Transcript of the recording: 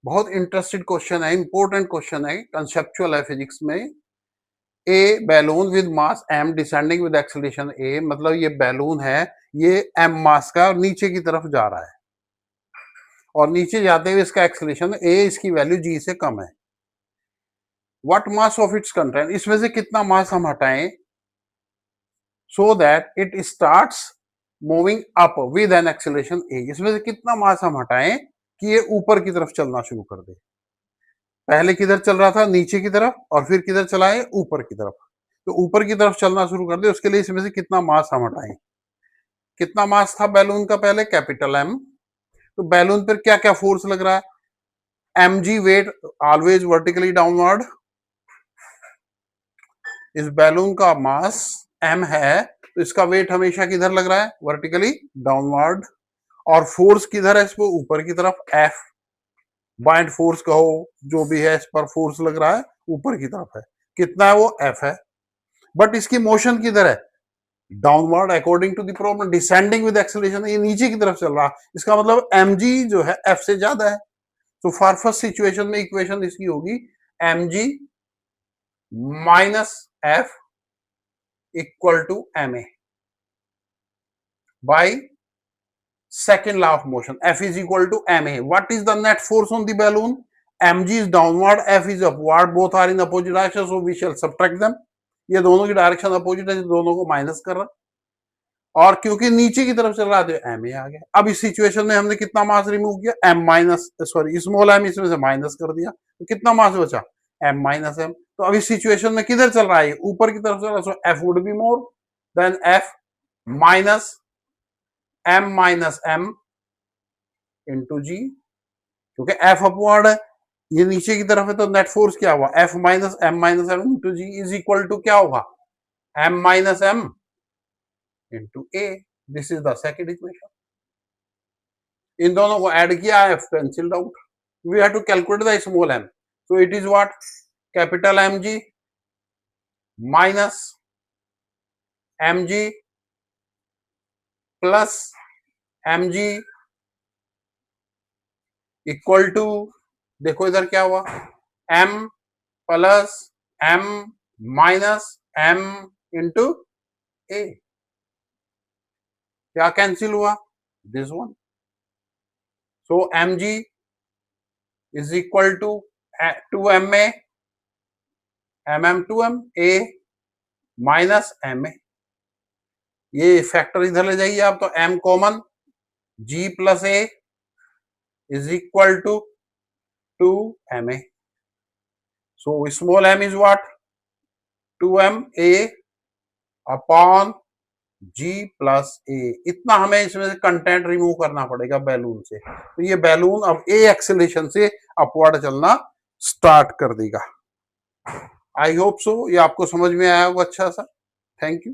बहुत interested question है, important question है, कंसेप्चुअल है फिजिक्स में। A balloon with mass m descending with acceleration a, मतलब ये बैलून है, ये m मास का और नीचे की तरफ जा रहा है और नीचे जाते हुए इसका एक्सेलरेशन a, इसकी वैल्यू g से कम है। What mass of its content, इसमें से कितना मास हम हटाएं so that it starts moving up with an acceleration a, इसमें से कितना मास हम हटाएं कि ये ऊपर की तरफ चलना शुरू कर दे। पहले किधर चल रहा था, नीचे की तरफ, और फिर किधर चला है, ऊपर की तरफ। तो ऊपर की तरफ चलना शुरू कर दे, उसके लिए इसमें से कितना मास हम हटाएं। कितना मास था बैलून का पहले, कैपिटल M। तो बैलून पर क्या क्या फोर्स लग रहा है, mg weight always vertically downward. इस बैलून का मास m है, तो इसका वेट हमेशा किधर लग रहा है, वर्टिकली डाउनवर्ड। और फोर्स किधर है, इसको ऊपर की तरफ, F बाइंड फोर्स कहो, जो भी है, इस पर फोर्स लग रहा है ऊपर की तरफ है। कितना है वो, F है। बट इसकी मोशन किधर है, downward according to the problem, descending with acceleration, ये नीचे की तरफ चल रहा है। इसका मतलब mg जो है F से ज्यादा है। तो फॉर फर्स्ट सिचुएशन में इक्वेशन इसकी होगी mg minus F equal to ma by second law of motion, F is equal to ma. What is the net force on the balloon? mg is downward, F is upward, both are in opposite direction, so we shall subtract them. ये दोनों की direction opposite है, दोनों को minus कर रहा, और क्योंकि नीचे की तरफ चल रहा है तो ma आ गया। अब इस सिचुएशन में हमने कितना मास रिमूव किया, m minus sorry small m इसमें से माइनस कर दिया, तो कितना मास बचा, m माइनस m। तो अब इस सिचुएशन में किधर चल रहा है, ऊपर की तरफ चल रहा है, so F would be more than F minus m minus m into G, क्योंकि F अपवर्ड है, ये नीचे की तरफ है, तो नेट फोर्स क्या हुआ, F minus m into G is equal to क्या होगा, m minus m into a। This is the second equation. इन दोनों को ऐड किया, F cancelled out. We have to calculate the small m, so it is what, capital mg minus mg plus mg equal to, देखो इधर क्या हुआ, m plus m minus m into a, क्या cancel हुआ, this one. So mg is equal to 2ma, mm 2m, a minus ma, ये factor इधर ले जाइए आप, तो m common, g plus a is equal to 2ma. So small m is what, 2ma upon g plus a। इतना हमें इसमें से कंटेंट रिमूव करना पड़ेगा बैलून से। तो ये बैलून अब a एक्सेलरेशन से अपवर्ड चलना स्टार्ट कर देगा। आई होप सो ये आपको समझ में आया होगा अच्छा सा। Thank you.